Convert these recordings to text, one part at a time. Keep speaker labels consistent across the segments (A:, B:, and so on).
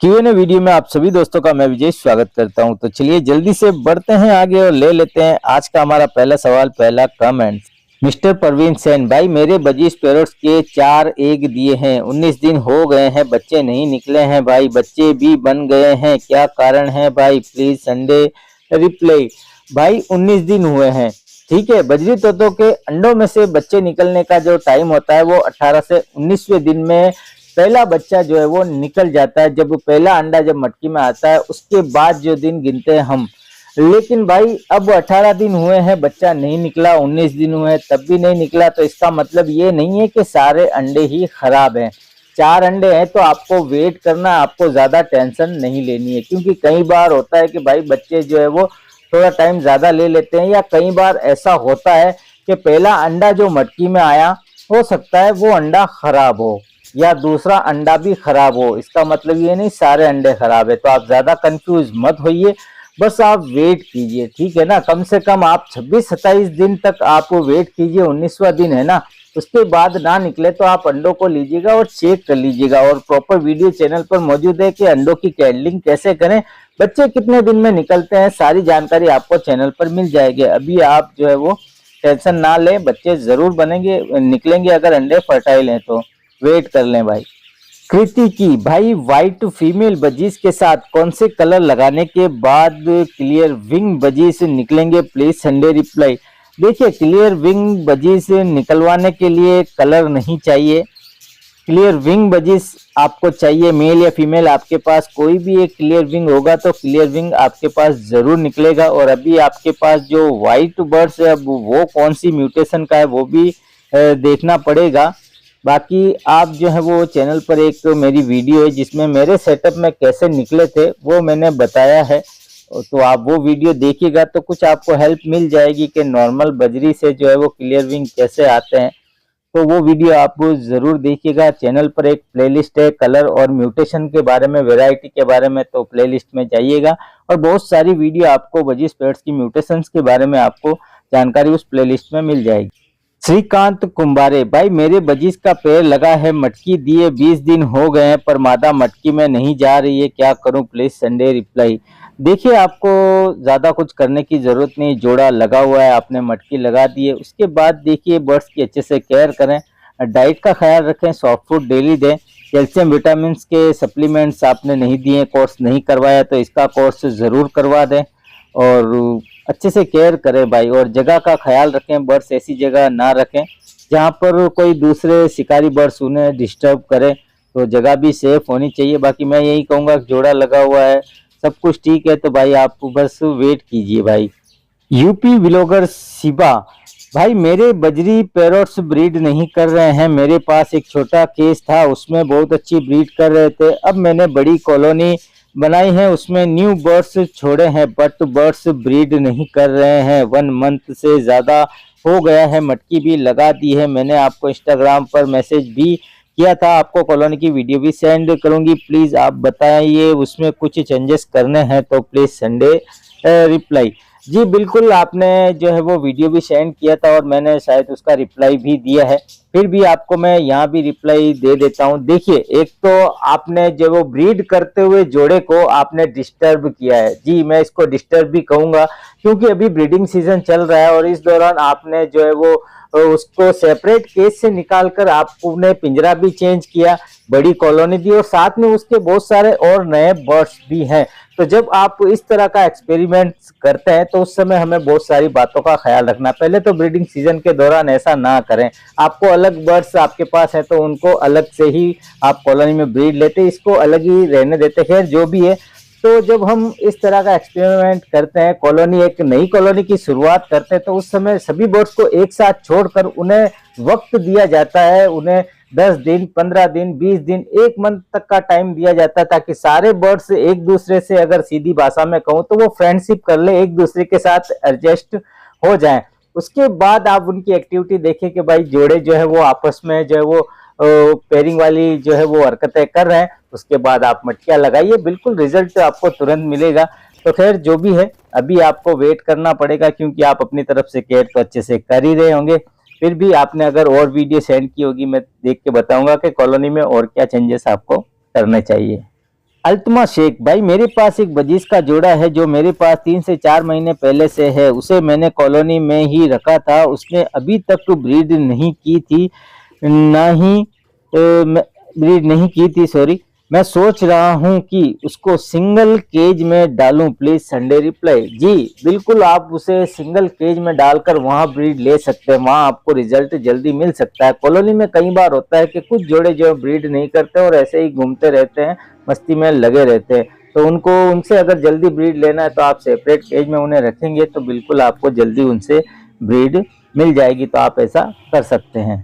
A: Q&A video में आप सभी दोस्तों का मैं विजय स्वागत करता हूं। तो चलिए जल्दी से बढ़ते हैं आगे और ले लेते हैं आज का हमारा पहला सवाल, पहला कमेंट। मिस्टर परवीन सेन, भाई मेरे 25 पैरोट्स के 4 एग दिए हैं, 19 दिन हो गए हैं, बच्चे नहीं निकले हैं भाई, बच्चे भी बन गए हैं, क्या कारण है भाई, प्लीज संडे रिप्लाई। भाई 19 दिन हुए हैं, ठीक है। बजरी तोतों के अंडों में से बच्चे निकलने का जो टाइम होता है वो 18 से 19वें दिन में पहला बच्चा जो है वो निकल जाता है। जब पहला अंडा जब मटकी में आता है उसके बाद जो दिन गिनते हैं हम। लेकिन भाई अब 18 दिन हुए हैं, बच्चा नहीं निकला, 19 दिन हुए हैं तब भी नहीं निकला, तो इसका मतलब ये नहीं है कि सारे अंडे ही खराब हैं। 4 अंडे हैं तो आपको वेट करना, आपको ज्यादा टेंशन नहीं लेनी है, क्योंकि कई बार होता है कि भाई बच्चे जो है वो थोड़ा टाइम ज्यादा ले लेते हैं, या कई बार ऐसा होता है कि पहला अंडा जो मटकी में आया हो सकता है वो अंडा खराब हो, या दूसरा अंडा भी खराब हो। इसका मतलब ये नहीं सारे अंडे खराब है। तो आप ज्यादा कंफ्यूज मत होइए, बस आप वेट कीजिए, ठीक है ना। कम से कम आप 26-27 दिन तक आप वेट कीजिए, 19वां दिन है ना, उसके बाद ना निकले तो आप अंडों को लीजिएगा और चेक कर लीजिएगा। और प्रॉपर वीडियो चैनल पर मौजूद है कि अंडों की कैडलिंग कैसे करें, बच्चे कितने दिन में निकलते हैं, सारी जानकारी आपको चैनल पर मिल जाएगी। अभी आप जो है वो टेंशन ना लें, बच्चे जरूर बनेंगे, निकलेंगे अगर अंडे फर्टाइल हैं तो वेट कर लें भाई। कृति की, भाई व्हाइट फीमेल बजीज के साथ कौन से कलर लगाने के बाद क्लियर विंग बजीज निकलेंगे, प्लीज संडे रिप्लाई। देखिए क्लियर विंग बजीज निकलवाने के लिए कलर नहीं चाहिए, क्लियर विंग बजीज आपको चाहिए मेल या फीमेल, आपके पास कोई भी एक क्लियर विंग होगा तो क्लियर विंग आपके पास जरूर निकलेगा। और अभी आपके पास जो व्हाइट बर्ड्स है अब वो कौन सी म्यूटेशन का है वो भी देखना पड़ेगा। बाकी आप जो है वो चैनल पर एक मेरी वीडियो है जिसमें मेरे सेटअप में कैसे निकले थे वो मैंने बताया है, तो आप वो वीडियो देखिएगा तो कुछ आपको हेल्प मिल जाएगी कि नॉर्मल बजरी से जो है वो क्लियर विंग कैसे आते हैं। तो वो वीडियो आप जरूर देखिएगा। चैनल पर एक प्लेलिस्ट है कलर और म्यूटेशन के बारे में, वैरायटी के बारे में, तो प्लेलिस्ट में जाइएगा और बहुत सारी वीडियो आपको बजीज पेड्स की म्यूटेशंस के बारे में आपको जानकारी उस प्लेलिस्ट में मिल जाएगी। श्रीकांत कुंबारे, भाई मेरे बजीज का पेड़ लगा है, मटकी दिए 20 दिन हो गए हैं पर मादा मटकी में नहीं जा रही है, क्या करूं, प्लीज संडे रिप्लाई। देखिए आपको ज्यादा कुछ करने की जरूरत नहीं, जोड़ा लगा हुआ है, आपने मटकी लगा दी है, उसके बाद देखिए बर्ड्स की अच्छे से केयर करें, डाइट का ख्याल रखें, सॉफ्ट फूड डेली दें, कैल्शियम विटामिन के सप्लीमेंट्स आपने नहीं दिए, कोर्स नहीं करवाया तो इसका कोर्स जरूर करवा दें और अच्छे से केयर करें भाई। और जगह का ख्याल रखें, बर्ड्स ऐसी जगह ना रखें जहाँ पर कोई दूसरे शिकारी बर्ड्स उन्हें डिस्टर्ब करें, तो जगह भी सेफ होनी चाहिए। बाकी मैं यही कहूँगा जोड़ा लगा हुआ है, सब कुछ ठीक है, तो भाई आप बस वेट कीजिए भाई। यूपी व्लॉगर शिवा, भाई मेरे बजरी पैरोट्स ब्रीड नहीं कर रहे हैं, मेरे पास एक छोटा केस था उसमें बहुत अच्छी ब्रीड कर रहे थे, अब मैंने बड़ी कॉलोनी बनाई है उसमें न्यू बर्ड्स छोड़े हैं बट बर्ड्स ब्रीड नहीं कर रहे हैं, 1 मंथ से ज़्यादा हो गया है, मटकी भी लगा दी है, मैंने आपको इंस्टाग्राम पर मैसेज भी किया था, आपको कॉलोनी की वीडियो भी सेंड करूंगी, प्लीज़ आप बताइए उसमें कुछ चेंजेस करने हैं तो प्लीज़ संडे रिप्लाई। जी बिल्कुल, आपने जो है वो वीडियो भी सेंड किया था और मैंने शायद उसका रिप्लाई भी दिया है, फिर भी आपको मैं यहाँ भी रिप्लाई दे देता हूँ। देखिए एक तो आपने जो वो ब्रीड करते हुए जोड़े को आपने डिस्टर्ब किया है, जी मैं इसको डिस्टर्ब भी कहूँगा, क्योंकि अभी ब्रीडिंग सीजन चल रहा है और इस दौरान आपने जो है वो उसको सेपरेट केज से निकालकर आपने पिंजरा भी चेंज किया, बड़ी कॉलोनी दी और साथ में उसके बहुत सारे और नए बर्ड्स भी हैं। तो जब आप इस तरह का एक्सपेरिमेंट करते हैं तो उस समय हमें बहुत सारी बातों का ख्याल रखना। पहले तो ब्रीडिंग सीजन के दौरान ऐसा ना करें, आपको अलग बर्ड्स आपके पास है तो उनको अलग से ही आप कॉलोनी में ब्रीड लेते, इसको अलग ही रहने देते, खैर जो भी है। तो जब हम इस तरह का एक्सपेरिमेंट करते हैं, कॉलोनी एक नई कॉलोनी की शुरुआत करते हैं, तो उस समय सभी बर्ड्स को एक साथ छोड़कर उन्हें वक्त दिया जाता है, उन्हें 10 दिन, 15 दिन, 20 दिन, 1 मंथ तक का टाइम दिया जाता है, ताकि सारे बर्ड्स एक दूसरे से, अगर सीधी भाषा में कहूँ तो वो फ्रेंडशिप कर ले, एक दूसरे के साथ एडजस्ट हो जाएं। उसके बाद आप उनकी एक्टिविटी देखें कि भाई जोड़े जो है वो आपस में जो है वो पेयरिंग वाली जो है वो हरकतें कर रहे हैं, उसके बाद आप मटकियां लगाइए, बिल्कुल रिजल्ट आपको तुरंत मिलेगा। तो खैर जो भी है अभी आपको वेट करना पड़ेगा, क्योंकि आप अपनी तरफ से केयर तो अच्छे से कर ही रहे होंगे, फिर भी आपने अगर और वीडियो सेंड की होगी मैं देख के बताऊंगा कि कॉलोनी में और क्या चेंजेस आपको करने चाहिए। अल्तमा शेख भाई, मेरे पास एक बजीज का जोड़ा है जो मेरे पास 3 से 4 महीने पहले से है। उसे मैंने कॉलोनी में ही रखा था। उसने अभी तक ब्रीड नहीं की थी, ना ही ब्रीड नहीं की थी, सॉरी। मैं सोच रहा हूँ कि उसको सिंगल केज में डालूं, प्लीज संडे रिप्लाई। जी बिल्कुल, आप उसे सिंगल केज में डालकर वहां ब्रीड ले सकते हैं, वहां आपको रिजल्ट जल्दी मिल सकता है। कॉलोनी में कई बार होता है कि कुछ जोड़े जो ब्रीड नहीं करते और ऐसे ही घूमते रहते हैं, मस्ती में लगे रहते हैं, तो उनसे अगर जल्दी ब्रीड लेना है तो आप सेपरेट केज में उन्हें रखेंगे तो बिल्कुल आपको जल्दी उनसे ब्रीड मिल जाएगी, तो आप ऐसा कर सकते हैं।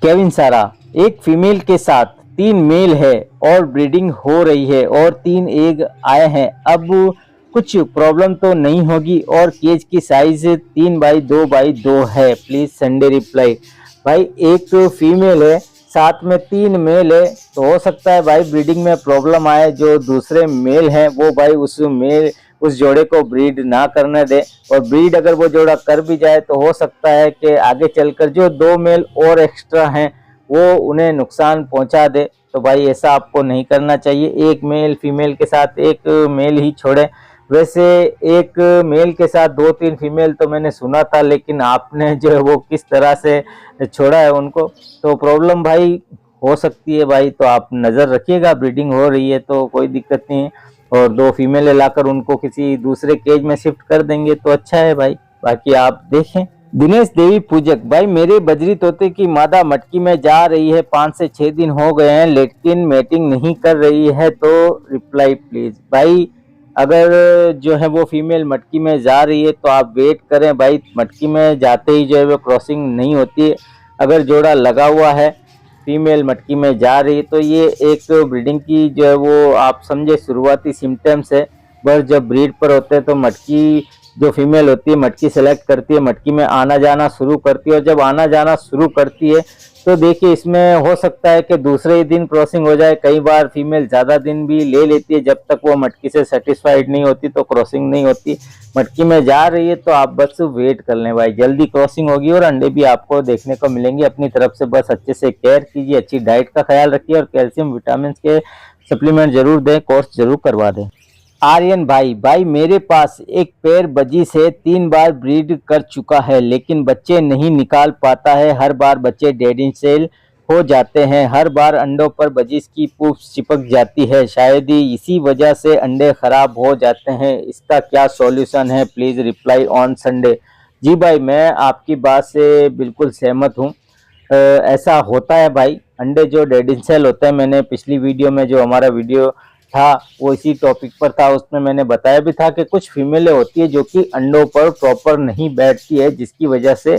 A: केविन सारा, एक फीमेल के साथ 3 मेल है और ब्रीडिंग हो रही है और 3 एग आए हैं, अब कुछ प्रॉब्लम तो नहीं होगी? और केज की साइज 3x2x2 है, प्लीज संडे रिप्लाई। भाई एक फीमेल है, साथ में 3 मेल है, तो हो सकता है भाई ब्रीडिंग में प्रॉब्लम आए। जो दूसरे मेल हैं वो भाई उस जोड़े को ब्रीड ना करने दे, और ब्रीड अगर वो जोड़ा कर भी जाए तो हो सकता है कि आगे चलकर जो 2 मेल और एक्स्ट्रा हैं वो उन्हें नुकसान पहुंचा दे। तो भाई ऐसा आपको नहीं करना चाहिए। एक मेल फीमेल के साथ एक मेल ही छोड़े। वैसे एक मेल के साथ 2-3 फीमेल तो मैंने सुना था, लेकिन आपने जो है वो किस तरह से छोड़ा है उनको, तो प्रॉब्लम भाई हो सकती है भाई। तो आप नज़र रखिएगा, ब्रीडिंग हो रही है तो कोई दिक्कत नहीं है, और 2 फीमेलें लाकर उनको किसी दूसरे केज में शिफ्ट कर देंगे तो अच्छा है भाई। बाकी आप देखें। दिनेश देवी पूजक भाई, मेरे बजरी तोते की मादा मटकी में जा रही है, 5 से 6 दिन हो गए हैं लेकिन मैटिंग नहीं कर रही है, तो रिप्लाई प्लीज। भाई अगर जो है वो फीमेल मटकी में जा रही है तो आप वेट करें भाई। मटकी में जाते ही जो है वो क्रॉसिंग नहीं होती है। अगर जोड़ा लगा हुआ है, फीमेल मटकी में जा रही है, तो ये एक ब्रीडिंग की जो है वो आप समझे शुरुआती सिम्टम्स है। बस जब ब्रीड पर होते हैं तो मटकी जो फीमेल होती है मटकी सेलेक्ट करती है, मटकी में आना जाना शुरू करती है, और जब आना जाना शुरू करती है तो देखिए इसमें हो सकता है कि दूसरे ही दिन क्रॉसिंग हो जाए। कई बार फीमेल ज़्यादा दिन भी ले लेती है, जब तक वो मटकी से सेटिस्फाइड नहीं होती तो क्रॉसिंग नहीं होती। मटकी में जा रही है तो आप बस वेट कर लें भाई, जल्दी क्रॉसिंग होगी और अंडे भी आपको देखने को मिलेंगे। अपनी तरफ से बस अच्छे से केयर कीजिए, अच्छी डाइट का ख्याल रखिए और कैल्शियम विटामिन के सप्लीमेंट जरूर दें, कोर्स जरूर करवा दें। आर्यन भाई मेरे पास एक पेयर बजी से 3 बार ब्रीड कर चुका है लेकिन बच्चे नहीं निकाल पाता है। हर बार बच्चे डेड इन सेल हो जाते हैं, हर बार अंडों पर बजीज की पूंछ चिपक जाती है, शायद ही इसी वजह से अंडे खराब हो जाते हैं। इसका क्या सॉल्यूशन है? Please reply on Sunday. जी भाई, मैं आपकी बात से बिल्कुल सहमत हूँ। ऐसा होता है भाई, अंडे जो डेड इन सेल होते हैं, मैंने पिछली वीडियो में जो हमारा वीडियो था वो इसी टॉपिक पर था, उसमें मैंने बताया भी था कि कुछ फीमेलें होती है जो कि अंडों पर प्रॉपर नहीं बैठती है, जिसकी वजह से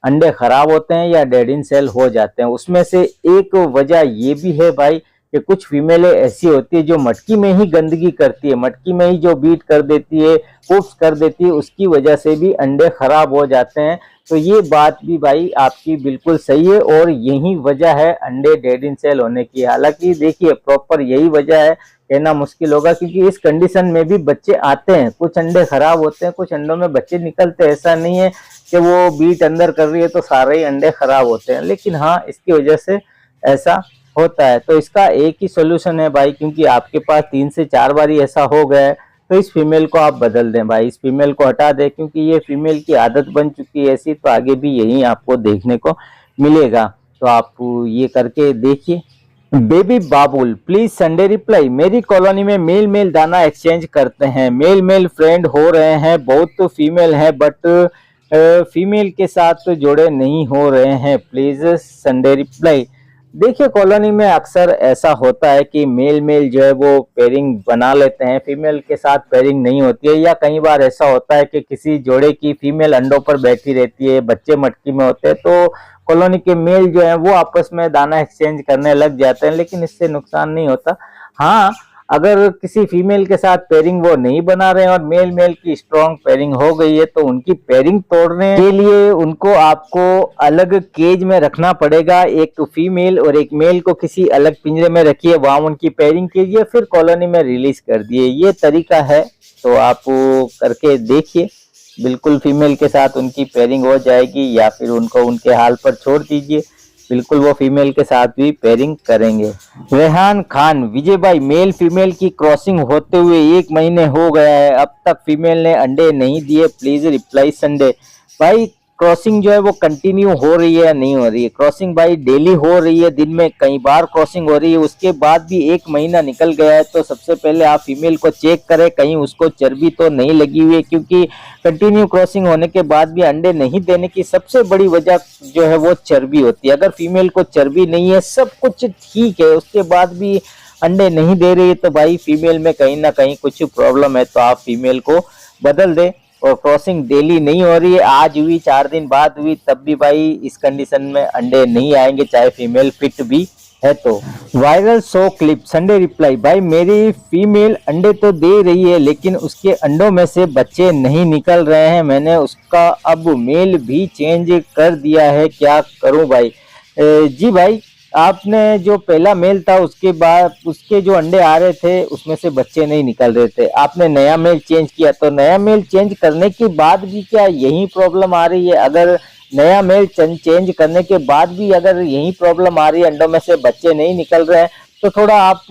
A: अंडे खराब होते हैं या डेड इन सेल हो जाते हैं। उसमें से एक वजह ये भी है भाई कि कुछ फीमेलें ऐसी होती है जो मटकी में ही गंदगी करती है, मटकी में ही जो बीट कर देती है, पुप्स कर देती है, उसकी वजह से भी अंडे खराब हो जाते हैं। तो ये बात भी भाई आपकी बिल्कुल सही है और यही वजह है अंडे डेड इन सेल होने की। हालांकि देखिए प्रॉपर यही वजह है, कहना मुश्किल होगा, क्योंकि इस कंडीशन में भी बच्चे आते हैं, कुछ अंडे खराब होते हैं, कुछ अंडों में बच्चे निकलते हैं। ऐसा नहीं है कि वो बीट अंदर कर रही है तो सारे ही अंडे खराब होते हैं, लेकिन हाँ इसकी वजह से ऐसा होता है। तो इसका एक ही सोल्यूशन है भाई, क्योंकि आपके पास 3 से 4 बार ही ऐसा हो गया है, तो इस फीमेल को आप बदल दें भाई, इस फीमेल को हटा दें, क्योंकि ये फीमेल की आदत बन चुकी है ऐसी, तो आगे भी यही आपको देखने को मिलेगा। तो आप ये करके देखिए। Baby Babul please Sunday reply. मेरी कॉलोनी में मेल मेल दाना एक्सचेंज करते हैं, मेल मेल फ्रेंड हो रहे हैं, बहुत तो फीमेल है बट फीमेल के साथ जोड़े नहीं हो रहे हैं, प्लीज संडे रिप्लाई। देखिए कॉलोनी में अक्सर ऐसा होता है कि मेल मेल जो है वो पेयरिंग बना लेते हैं, फीमेल के साथ पेयरिंग नहीं होती है, या कई बार ऐसा होता है कि किसी जोड़े की फीमेल अंडों पर बैठी रहती है, बच्चे मटकी में होते हैं, तो कॉलोनी के मेल जो है वो आपस में दाना एक्सचेंज करने लग जाते हैं, लेकिन इससे नुकसान नहीं होता। हाँ, अगर किसी फीमेल के साथ पेयरिंग वो नहीं बना रहे हैं और मेल मेल की स्ट्रॉन्ग पेयरिंग हो गई है, तो उनकी पेयरिंग तोड़ने के लिए उनको आपको अलग केज में रखना पड़ेगा। एक फीमेल और एक मेल को किसी अलग पिंजरे में रखिए, वहां उनकी पेयरिंग कीजिए, फिर कॉलोनी में रिलीज कर दिए। ये तरीका है, तो आप करके देखिए, बिल्कुल फीमेल के साथ उनकी पेयरिंग हो जाएगी, या फिर उनको उनके हाल पर छोड़ दीजिए। बिल्कुल वो फीमेल के साथ भी पेयरिंग करेंगे। रेहान खान, विजय भाई मेल फीमेल की क्रॉसिंग होते हुए 1 महीने हो गया है, अब तक फीमेल ने अंडे नहीं दिए, प्लीज रिप्लाई संडे। भाई क्रॉसिंग जो है वो कंटिन्यू हो रही है या नहीं हो रही है? क्रॉसिंग भाई डेली हो रही है, दिन में कई बार क्रॉसिंग हो रही है, उसके बाद भी 1 महीना निकल गया है, तो सबसे पहले आप फीमेल को चेक करें कहीं उसको चर्बी तो नहीं लगी हुई है, क्योंकि कंटिन्यू क्रॉसिंग होने के बाद भी अंडे नहीं देने की सबसे बड़ी वजह जो है वो चर्बी होती है। अगर फीमेल को चर्बी नहीं है, सब कुछ ठीक है, उसके बाद भी अंडे नहीं दे रही है, तो भाई फीमेल में कहीं ना कहीं कुछ प्रॉब्लम है, तो आप फीमेल को बदल दें। और क्रॉसिंग डेली नहीं हो रही है, आज हुई 4 दिन बाद हुई, तब भी भाई इस कंडीशन में अंडे नहीं आएंगे, चाहे फीमेल फिट भी है तो। Viral show clip Sunday reply, भाई मेरी फीमेल अंडे तो दे रही है लेकिन उसके अंडों में से बच्चे नहीं निकल रहे हैं, मैंने उसका अब मेल भी चेंज कर दिया है, क्या करूं भाई? जी भाई, आपने जो पहला मेल था उसके बाद उसके जो अंडे आ रहे थे उसमें से बच्चे नहीं निकल रहे थे, आपने नया मेल चेंज किया, तो नया मेल चेंज करने के बाद भी क्या यही प्रॉब्लम आ रही है? अगर नया मेल चेंज करने के बाद भी अगर यही प्रॉब्लम आ रही है, अंडों में से बच्चे नहीं निकल रहे हैं, तो थोड़ा आप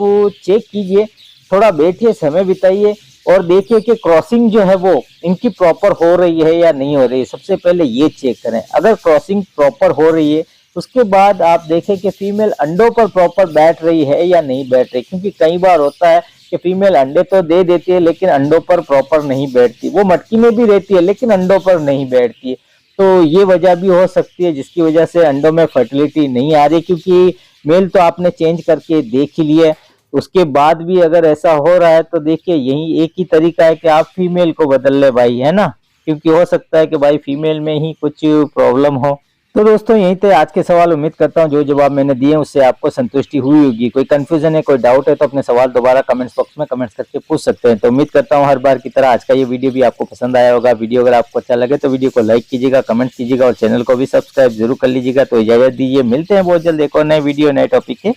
A: चेक कीजिए, थोड़ा बैठिए, समय बिताइए और देखिए कि क्रॉसिंग जो है वो इनकी प्रॉपर हो रही है या नहीं हो रही है। सबसे पहले ये चेक करें, अगर क्रॉसिंग प्रॉपर हो रही है उसके बाद आप देखें कि फीमेल अंडों पर प्रॉपर बैठ रही है या नहीं बैठ रही, क्योंकि कई बार होता है कि फीमेल अंडे तो दे देती है लेकिन अंडों पर प्रॉपर नहीं बैठती, वो मटकी में भी रहती है लेकिन अंडों पर नहीं बैठती है, तो ये वजह भी हो सकती है जिसकी वजह से अंडों में फर्टिलिटी नहीं आ रही, क्योंकि मेल तो आपने चेंज करके देख ही लिया, उसके बाद भी अगर ऐसा हो रहा है तो देखिए यही एक ही तरीका है कि आप फीमेल को बदल ले भाई, है ना, क्योंकि हो सकता है कि भाई फीमेल में ही कुछ प्रॉब्लम हो। तो दोस्तों यही थे आज के सवाल, उम्मीद करता हूँ जो जवाब मैंने दिए उससे आपको संतुष्टि हुई होगी। कोई कंफ्यूजन है, कोई डाउट है तो अपने सवाल दोबारा कमेंट्स बॉक्स में कमेंट्स करके पूछ सकते हैं। तो उम्मीद करता हूँ हर बार की तरह आज का ये वीडियो भी आपको पसंद आया होगा। वीडियो अगर आपको अच्छा लगे तो वीडियो को लाइक कीजिएगा, कमेंट कीजिएगा और चैनल को भी सब्सक्राइब जरूर कर लीजिएगा। तो इजाजत दीजिए, मिलते हैं बहुत जल्द एक और नए वीडियो नए टॉपिक के